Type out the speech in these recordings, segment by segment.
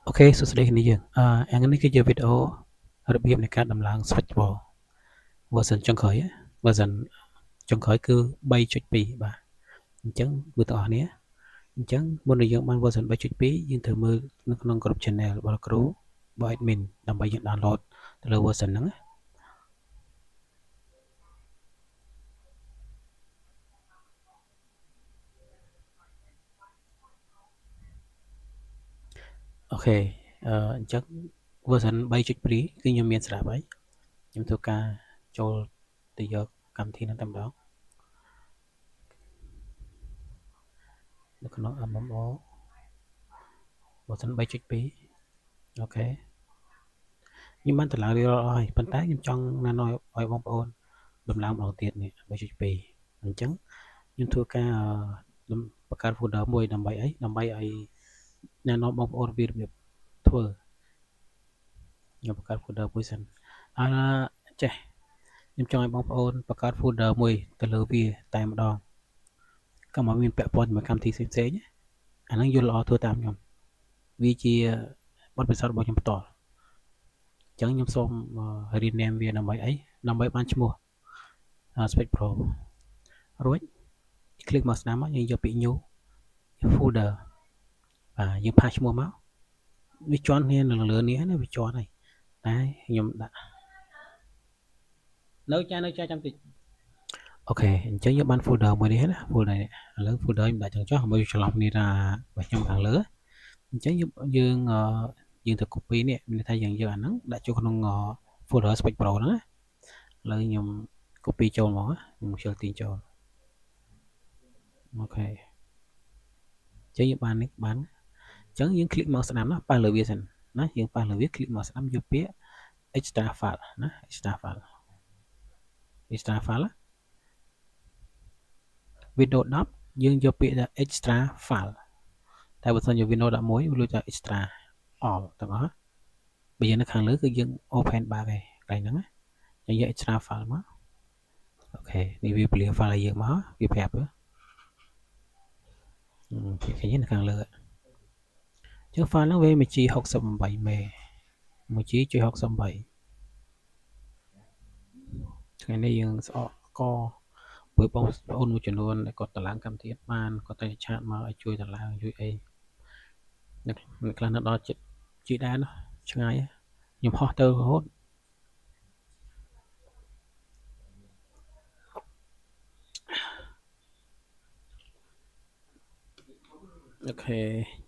Ok, số đây cái gì? Anh ấy cái video review này cả đầm làng switchball version trong khởi á, version trong khởi cứ bay chuột pi bà chẳng vừa tỏ nè chẳng muốn được dùng ban version bay chuột pi nhưng thử mơ nó không có channel và crew và admin làm bay dựng download từ lâu versionហ្នឹងok chắc version bay chuột pi cứ như miền sạp ấy nhưng tôi ca cho từ giờ cầm thi nó tầm đó nó có nó âm ấm version bay chuột pi ok ខ្ញុំបានតម្លើងរៀលហើយប៉ុន្តែខ្ញុំចង់ណែនាំឲ្យបងប្អូនដំឡើងម្ដងទៀតនេះ3.2អញ្ចឹងខ្ញុំធ្វើការបង្កើត folder មួយដើម្បីអីដើម្បីឲ្យណែនាំបងប្អូនពីរបៀបធ្វើខ្ញុំបង្កើត folder មួយសិនចេះខ្ញុំចង់ឲ្យបងប្អូនបង្កើត folder មួយទៅលើវាតែម្ដងកុំឲ្យមានពាក់ព័ន្ធជាមួយកម្មវិធីផ្សេងៗអាហ្នឹងយល់ល្អធ្វើតាមខ្ញុំវាជាបទពិសោធន៍របស់ខ្ញុំផ្ទាល់អញ្ចឹងខ្ញុំសូម rename វាដើម្បីអីដើម្បីបានឈ្មោះ Speed Pro រួច click មកស្ដាំមកយើងយកពាក្យ new folder បាទយើងផាសឈ្មោះមកវាជាន់គ្នានៅលើនេះណាវាជាន់ហើយតែខ្ញុំដាក់នៅចាំតិចអូខេអញ្ចឹងយើងបាន folder មួយនេះណា folder នេះឥឡូវ folder ខ្ញុំដាក់ចឹងចុះឲ្យច្រឡំគ្នាថារបស់ខ្ញុំខាងលើអញ្ចឹងយើងទៅ copy នេះមានន័យថាយើងយកអាហ្នឹងដាក់ចូលក្នុង folder Speed Pro ហ្នឹងណាឥឡូវខ្ញុំ copy ចូលមកខ្ញុំខ្ជិលទាញចូលអូខេអញ្ចឹងយើងបាននេះបានអញ្ចឹងយើង click មកស្ដាំណាប៉ះលើវាសិនណាយើងប៉ះលើវា click មកស្ដាំយកពាក្យ extra file ណា extra file Windows 10យើងយកពាក្យថា extra file តែបើសិនជា Windows 11វាលុយថា extra all ទាំងអស់បើយើងនៅខាងលើគឺយើង open បាក់ឯងកន្លែងហ្នឹងណាយើងយក extra file មកអូខេនេះវាពលា file ឲ្យយើងមកវាប្រាប់ឃើញនៅខាងលើអញ្ចឹង file ហ្នឹងវាមួយ G 68 មេមួយ G 68ថ្ងៃនេះយើងស្អកកព្រោះបងប្អូនមួយចំនួនដែលគាត់តម្លើងកម្មវិធីបានគាត់តែឆាតមកឲ្យជួយតម្លើងជួយអីអ្នកខ្លះនៅដល់ចិត្តជីដែរណាឆ្ងាយខ្ញុំហោះទៅរហូតអូខេ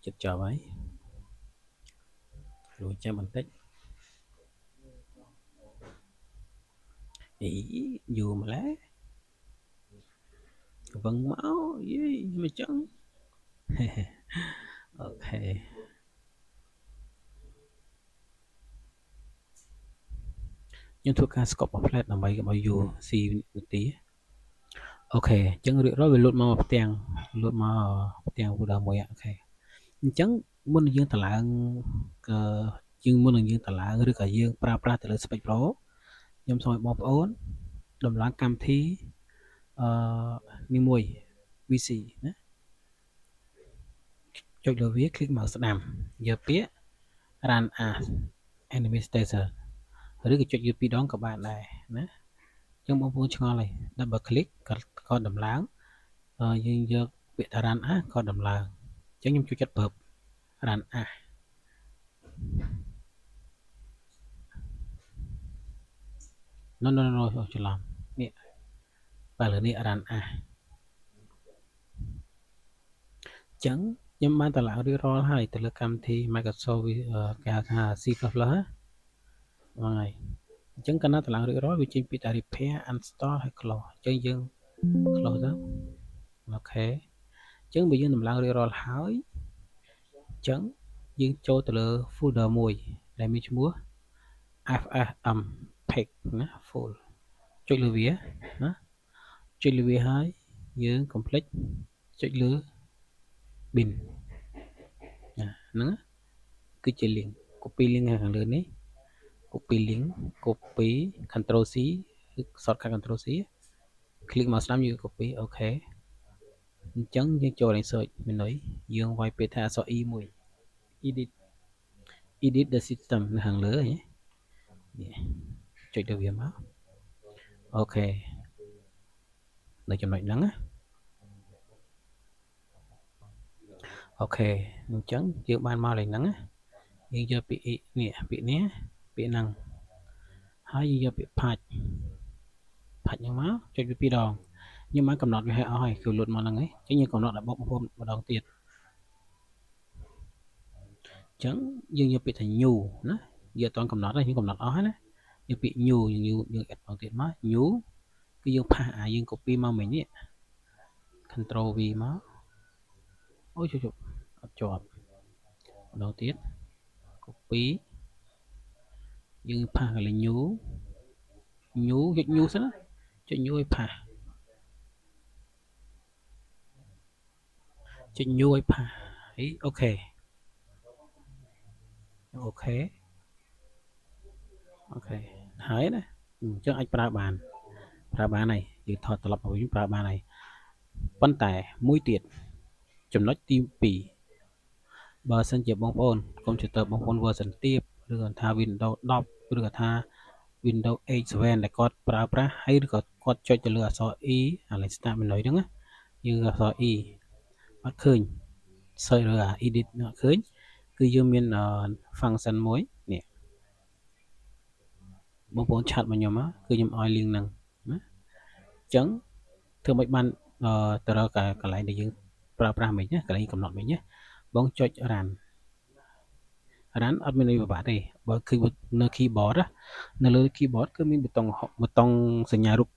ចិត្តចប់ហើយរួចចាំបន្តិចយូរម្ល៉េះវឹងមកយីមិនចឹងអូខេខ្ញុំធ្វើការ scope ផ្លែតដើម្បីឲ្យយូរស៊ីនាទីអូខេអញ្ចឹងរៀបរយវាលូតមកផ្ទាំងfolder មួយអូខេអញ្ចឹងមុននឹងយើងតម្លើងមុននឹងយើងតម្លើងឬក៏យើងប្រើប្រាស់ទៅលើ Speed Pro ខ្ញុំសូមឲ្យបងប្អូនដំឡើងកម្មវិធីនេះមួយ VC ណាចុចលើវា click មកស្ដាំយកពាក្យ run as administrator ឬក៏ចុចយក2ដងក៏បានដែរណាអញ្ចឹងបងប្អូនឆ្ងល់ហើយ double click ក៏ដំឡើងយើងយកពាក្យថា run as ក៏ដំឡើងអញ្ចឹងខ្ញុំជួយចិត្ត verb run as no ច្រឡំនេះបើលើនេះ run as អញ្ចឹងខ្ញុំបានតម្លើងរៀបរាល់ហើយទៅលើកម្មវិធី Microsoft គេហៅថា C++ ហ្នឹងហើយអញ្ចឹងកាលណាតម្លើងរៀបរាល់វាចេញពីតា repair uninstall ហើយ close អញ្ចឹងយើង close ទៅអូខេអញ្ចឹងបើយើងតម្លើងរៀបរាល់ហើយអញ្ចឹងយើងចូលទៅលើ folder មួយដែលមានឈ្មោះ FSM pack ណា full ចុចលើវាណាចុចលើវាហើយយើង complete ចុចលើ bin ហ្នឹងគឺជា link copy link ខាងលើនេះ copy link copy control C ឬ shortcut control C click មកស្ដាំយើង copy អូខេអញ្ចឹងយើងចូលលេខ search menu យើងវាយពាក្យថាអក្សរ E មួយ edit edit the system នៅខាងលើនេះចុចទៅវាមកអូខេនៅចំណុចហ្នឹងណាអូខេអញ្ចឹងយើងបានមកលេខហ្នឹងណាយើងយកពាក្យនេះពាក្យហ្នឹងហើយយើងយកពាក្យផាច់ហ្នឹងមកចុចវា2ដងខ្ញុំបានកំណត់វាឲ្យអស់ហើយគឺលុតមកហ្នឹងឯងអញ្ចឹងយើងកំណត់ឲ្យបងប្អូនម្ដងទៀតអញ្ចឹងយើងយកពាក្យថា new ណាយើងអត់ទាន់កំណត់ទេយើងកំណត់អស់ហើយណាយកពាក្យ new យើងអេដបងទៀតមក new គឺយើងផាសយើង copy មកមិញនេះ control V មកអូយជប់អត់ជាប់ម្ដងទៀត copy យើងផាសកន្លែង new ចុច new សិនណាចុច new ឲ្យផាសចុច new ឲ្យផាសហើយអូខេហើយណាអញ្ចឹងអាចប្រើបានហើយយើងថតត្រឡប់មកវិញប្រើបានហើយប៉ុន្តែមួយទៀតចំណុចទី2បើសិនជាបងប្អូនកុំព្យូទ័របងប្អូន version ទាបឬក៏ថា Windows 10ឬក៏ថា Windows 8 7ដែលគាត់ប្រើប្រាស់ហើយឬក៏គាត់ចុចទៅលើអក្សរ E អាលេខ Start menu ហ្នឹងណាយើងអក្សរ E អត់ឃើញ search ឬ edit អត់ឃើញគឺយើងមាន function មួយនេះបងប្អូនឆាត់មកខ្ញុំគឺខ្ញុំឲ្យ link ហ្នឹងណាអញ្ចឹងធ្វើមិនបានទៅរកកន្លែងដែលយើងប្រើប្រាស់មិញណាកន្លែងកំណត់មិញណាបងចុច run អត់មានអីពិបាកទេបើគឺនៅ keyboard នៅលើ keyboard គឺមានប៊ូតុងសញ្ញារូប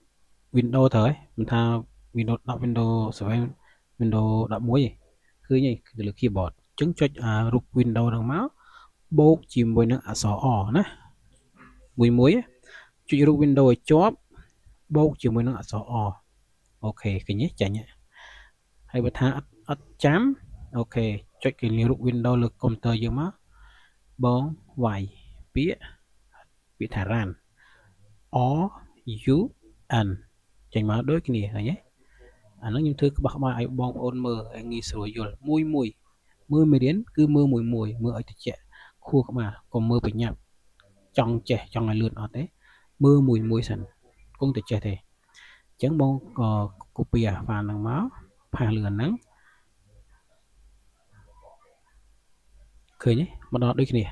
Windows ទៅហើយមិនថា Windows 10 Windows 7 Windows 11ទេឃើញឯងនៅលើ keyboard អញ្ចឹងចុចរូប Windows ហ្នឹងមកបូកជាមួយនឹងអក្សរ R ណាមួយចុចរូប Windows ឲ្យជាប់បូកជាមួយនឹងអក្សរ R អូខេឃើញទេចាញ់ហើយបើថាអត់ចាំអូខេចុចគេលារូប Windows លើកុំព្យូទ័រយើងមកបងវាយពាក្យថា run R U N ចេញមកដូចគ្នាឃើញទេអាហ្នឹងខ្ញុំធ្វើក្បោះក្បាយឲ្យបងប្អូនមើលឲ្យងាយស្រួលយល់មួយមើលមេរៀនគឺមើលមួយមើលឲ្យតិចខួរក្បាលកុំមើលប្រញាប់ចង់ចេះចង់ឲ្យលឿនអត់ទេមើលមួយសិនគង់តែចេះទេអញ្ចឹងបងក៏ copy អា file ហ្នឹងមកផាសលឿនហ្នឹងឃើញទេមកដល់ដូចគ្នា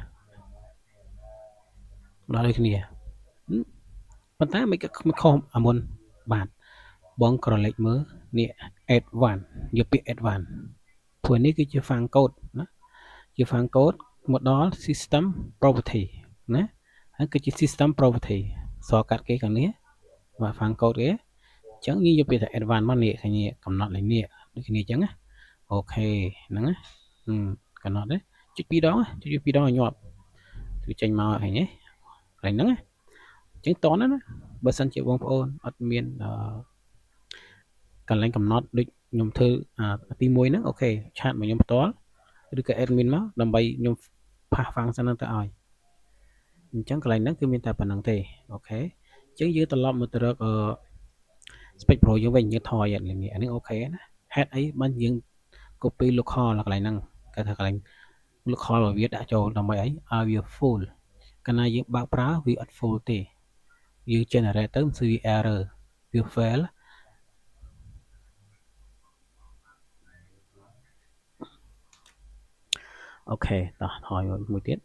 ប៉ុន្តែមិនខុសអាមុនបាទបងក្រឡេកមើលនេះ advanced យកពាក្យ advanced ព្រោះនេះគឺជា file code ណាជា file code មកដល់ system property ណាហើយគឺជា system property សរកាត់គេខាងនេះបាទ file code គេអញ្ចឹងយើងយកពាក្យថា advanced មកនេះខាងនេះកំណត់លេខនេះដូចគ្នាអញ្ចឹងណាអូខេហ្នឹងណាកំណត់ទេចុច2ដងឲ្យញាប់គឺចេញមកឃើញទេកន្លែងហ្នឹងណាអញ្ចឹងតណាបើសិនជាបងប្អូនអត់មានកន្លែងកំណត់ដូចខ្ញុំធ្វើទី1ហ្នឹងអូខេឆាតមកខ្ញុំផ្ទាល់ឬក៏ admin មកដើម្បីខ្ញុំផាស function ហ្នឹងទៅឲ្យអញ្ចឹងកន្លែងហ្នឹងគឺមានតែប៉ុណ្្នឹងទេអូខេអញ្ចឹងយើងត្រឡប់មកទៅរកSpec Pro យើងវិញយើងថយអានេះអូខេណាហេតុអីបានយើង copy local កន្លែងហ្នឹងគេថាកន្លែង local របស់វាដាក់ចូលដើម្បីអីឲ្យវា full កាលណាយើងបើកប្រើវាអត់ full ទេយើង generate ទៅគឺវា error វា fail អូខេតោះថយមួយទៀត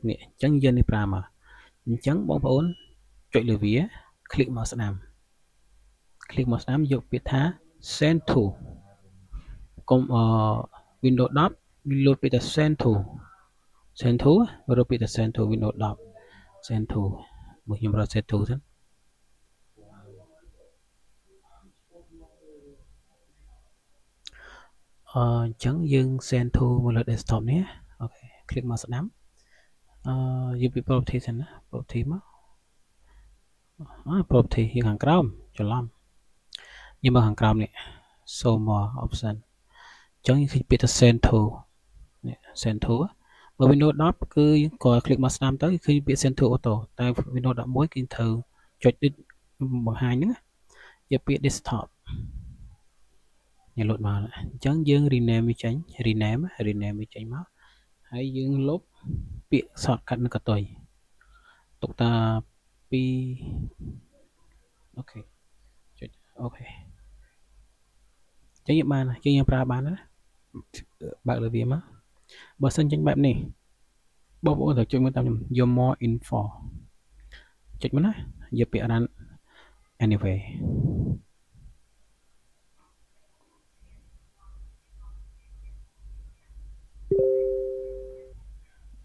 នេះអញ្ចឹងយើងនេះប្រើមកអញ្ចឹងបងប្អូនចុចលើវា click មកស្ដាំយកពាក្យថា send to កុំWindows 10 វាលោតពាក្យថា send to រកពាក្យថា send to Windows 10 send to មកខ្ញុំរក send to សិនអញ្ចឹងយើង send to មកលើ desktop នេះអូខេ click មកស្ដាំយកពី property សិនណា property មកproperty យើងខាងក្រោមច្រឡំយើងមកខាងក្រោមនេះ show more option អញ្ចឹងឃើញពាក្យថា send to នេះ send to បើ Windows 10គឺក៏ click មកស្ដាំទៅឃើញពាក្យ send to auto តែ Windows 11គឺត្រូវចុចដូចបង្ហាញហ្នឹងយកពាក្យ desktop នេះលុតមកអញ្ចឹងយើង rename វាចេញ rename វាចេញមកហើយយើងលុប ពាក្យ shortcut នឹងកតុយទុកតាពីអូខេចុចអូខេចឹងយើងបានយើងប្រើបានណាបើកលើវាមកបើសិនចឹងបែបនេះបងប្អូនត្រូវចុចមើលតាមខ្ញុំ your more info ចុចមកណាយកពាក្យ run anyway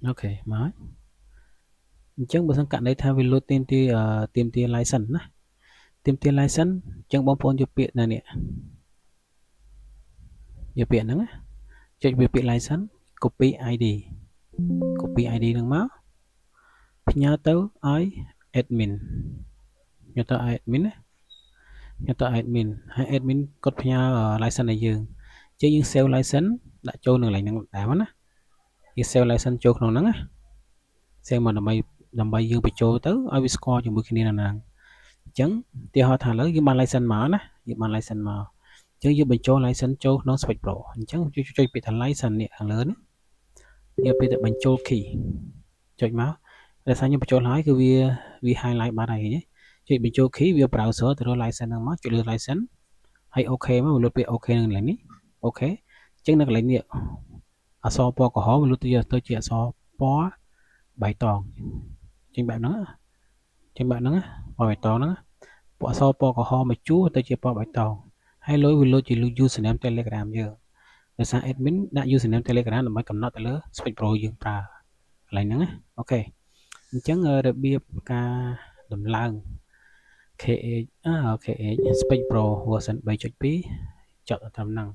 អូខេមកអញ្ចឹងបើសិនករណីថាវាលុតទាមទារ license ណាទាមទារ license អញ្ចឹងបងប្អូនយកពាក្យណានេះយកពាក្យហ្នឹងចុចវាពាក្យ license copy ID ហ្នឹងមកផ្ញើទៅឲ្យ admin ផ្ញើទៅឲ្យ admin ណាផ្ញើទៅ admin ហើយ admin គាត់ផ្ញើ license ឲ្យយើងអញ្ចឹងយើង save license ដាក់ចូលនឹងកន្លែងហ្នឹងដែរណាយើង save license ចូលក្នុងហ្នឹងណា save មកដើម្បីយើងបញ្ចូលទៅឲ្យវាស្គាល់ជាមួយគ្នានៅហ្នឹងអញ្ចឹងឧទាហរណ៍ថាឥឡូវយើងបាន license មកណាយើងបាន license មកអញ្ចឹងយើងបញ្ចូល license ចូលក្នុង Switch Pro អញ្ចឹងចុចពាក្យថា license នេះខាងលើនេះយកពាក្យថាបញ្ចូល key ចុចមកដោយសារខ្ញុំបញ្ចូលហើយគឺវា highlight បាត់ហើយចុចបញ្ចូល key វា browser ទៅរក license ហ្នឹងមកចុចលើ license ហើយ OK មកវាលុបពាក្យ OK នៅកន្លែងនេះអូខេអញ្ចឹងនៅកន្លែងនេះអក្សរពណ៌ក្រហមវាលុបទៅជាអក្សរពណ៌បៃតងចេញបែបហ្នឹងពណ៌បៃតងហ្នឹងពណ៌អក្សរពណ៌ក្រហមមកជួទៅជាពណ៌បៃតងហើយលុយវាលុបជា username Telegram យើងដោយសារ admin ដាក់ username Telegram ដើម្បីកំណត់ទៅលើ Switch Pro យើងប្រើកន្លែងហ្នឹងណាអូខេអញ្ចឹងរបៀបការដំឡើង KH Switch Pro version 3.2 ចប់ត្រឹមហ្នឹង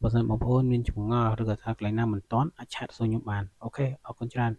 បើសិនបងប្អូនមានចម្ងល់ឬក៏ថាកន្លែងណាមិនទាន់អាចឆាតសួរខ្ញុំបានអូខេអរគុណច្រើន